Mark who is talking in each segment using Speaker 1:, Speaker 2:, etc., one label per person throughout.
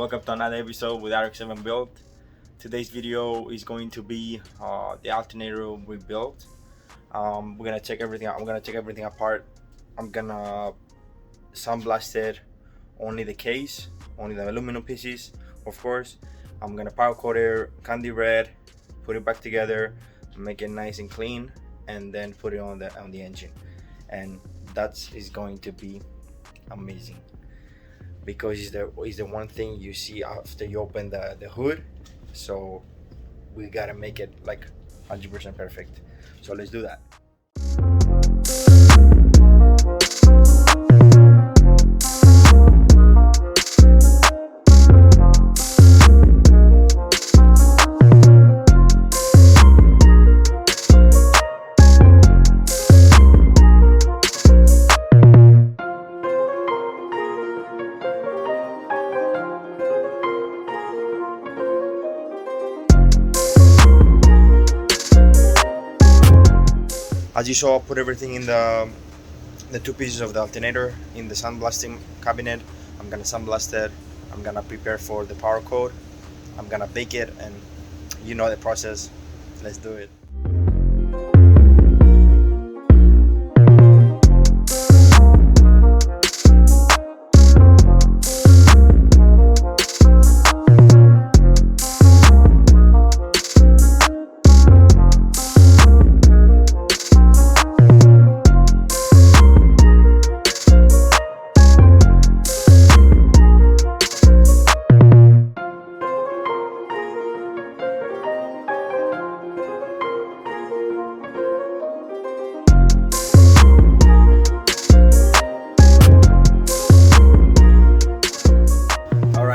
Speaker 1: welcome to another episode with RX7 build. Today's video is going to be the alternator we built. We're gonna check everything out. I'm gonna take everything apart. I'm gonna sandblast it, only the case, only the aluminum pieces, of course. I'm gonna powder coat it candy red, put it back together, make it nice and clean, and then put it on the engine. And that is going to be amazing, because it's the one thing you see after you open the hood. So we gotta make it like 100% perfect. So let's do that. As you saw, I put everything in the two pieces of the alternator in the sandblasting cabinet. I'm gonna sandblast it. I'm gonna prepare for the power coat. I'm gonna bake it, and you know the process. Let's do it.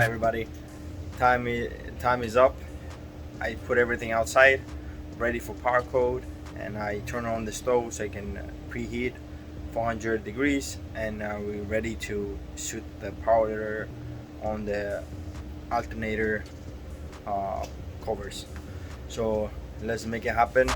Speaker 1: Everybody, time is up. I put everything outside, ready for power coat, and I turn on the stove so I can preheat 400 degrees, and we're ready to shoot the powder on the alternator covers. So let's make it happen.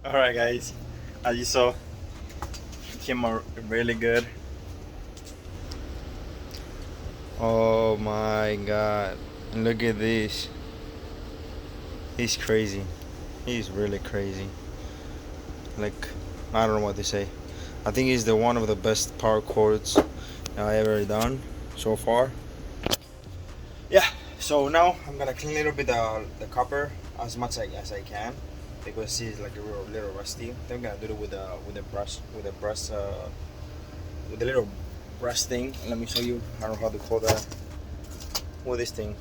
Speaker 1: Alright guys, as you saw, it came out really good. Oh my god, look at this. He's crazy. He's really crazy. Like, I don't know what to say. I think he's one of the best power cords I ever done so far. Yeah, so now I'm gonna clean a little bit the copper as much as I can, because it's like a little rusty. I think I'm gonna do it with a brush, with a little brush thing. Let me show you. I don't know how to call that. With this thing,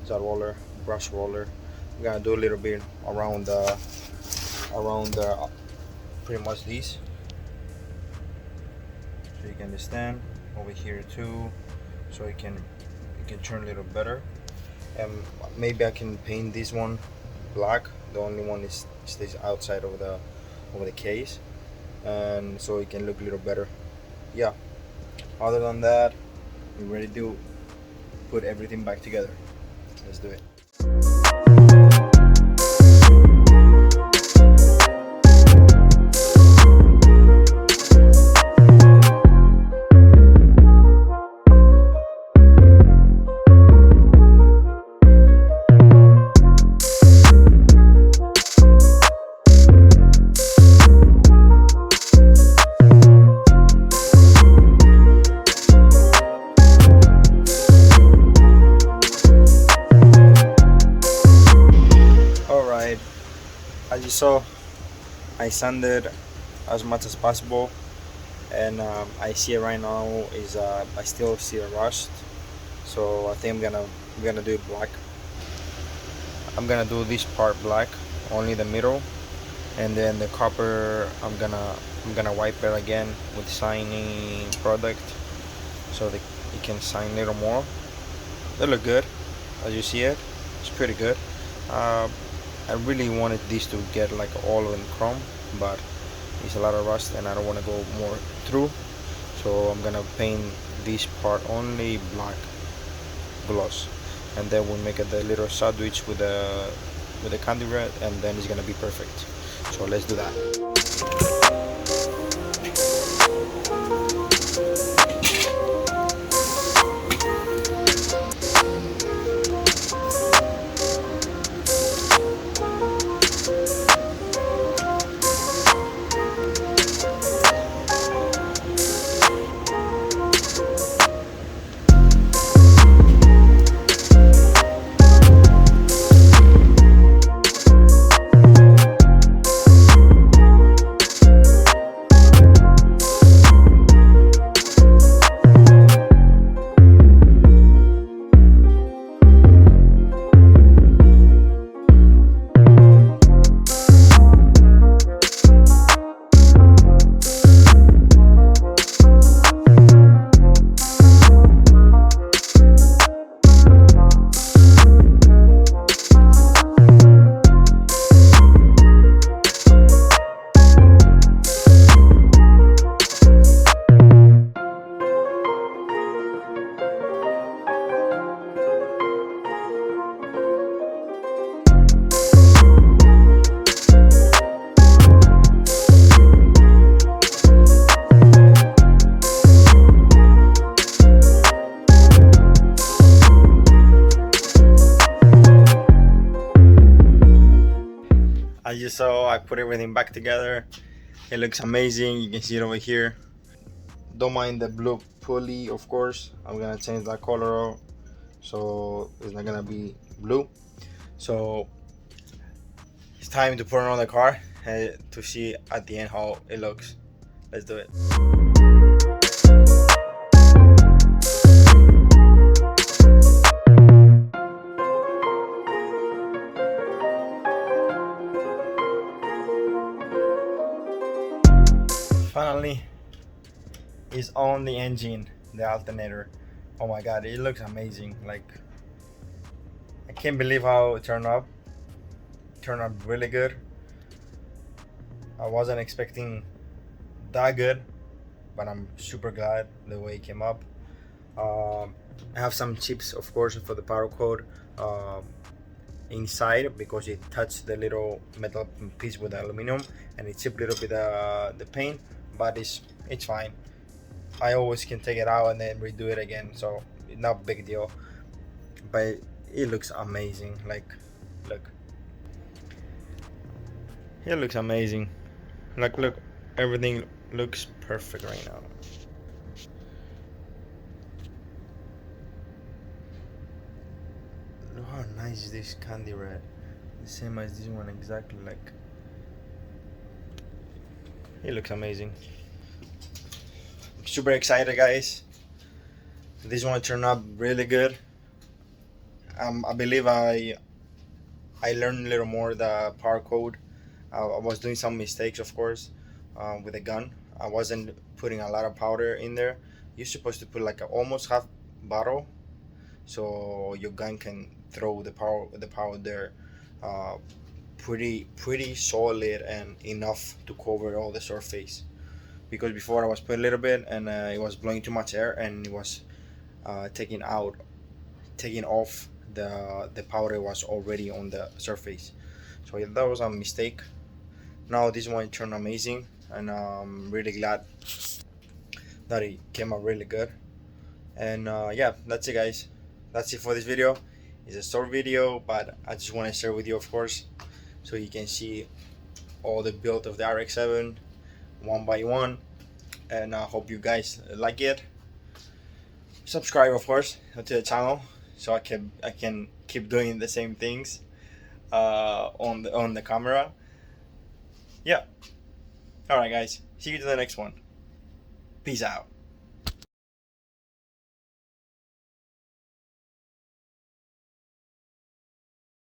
Speaker 1: it's a roller, brush roller. I'm gonna do a little bit around pretty much these, so you can understand. Over here too, so it can turn a little better. And maybe I can paint this one black. The only one stays outside of the case, and so it can look a little better. Yeah, other than that, we're ready to put everything back together. Let's do it. As you saw, I sanded as much as possible. and I see it right now is I still see a rust, so I think I'm gonna do it black. I'm gonna do this part black, only the middle, and then the copper I'm gonna wipe it again with shiny product so that it can shine a little more. They look good, as you see it. It's pretty good. Uh, I really wanted this to get like all in chrome, but it's a lot of rust and I don't want to go more through. So I'm gonna paint this part only black gloss, and then we'll make it the little sandwich with the candy red, and then it's gonna be perfect. So let's do that. As you saw, I put everything back together. It looks amazing. You can see it over here. Don't mind the blue pulley, of course. I'm gonna change that color so it's not gonna be blue. So it's time to put it on the car to see at the end how it looks. Let's do it. Finally, it's on the engine, the alternator. Oh my god, it looks amazing. Like, I can't believe how it turned out. It turned out really good. I wasn't expecting that good, but I'm super glad the way it came up. I have some chips, of course, for the power cord inside because it touched the little metal piece with the aluminum and it chipped a little bit the paint, but it's fine. I always can take it out and then redo it again, so not a big deal. But it looks amazing. Like, look, it looks amazing. Like, look, everything looks perfect right now. Look how nice is this candy red. The same as this one, exactly. Like, it looks amazing. I'm super excited, guys. This one turned out really good. I believe I learned a little more the power code. I was doing some mistakes, of course, with the gun. I wasn't putting a lot of powder in there. You're supposed to put like almost half bottle, so your gun can throw the power there, pretty solid and enough to cover all the surface. Because before I was putting a little bit and it was blowing too much air and it was taking off the powder was already on the surface. So yeah, that was a mistake. Now this one turned amazing, and I'm really glad that it came out really good. And yeah, that's it, guys. That's it for this video. It's a short video, but I just want to share with you, of course, so you can see all the build of the RX7 one by one. And I hope you guys like it. Subscribe, of course, to the channel so I can keep doing the same things on the camera. Yeah. All right, guys. See you to the next one.
Speaker 2: Peace out.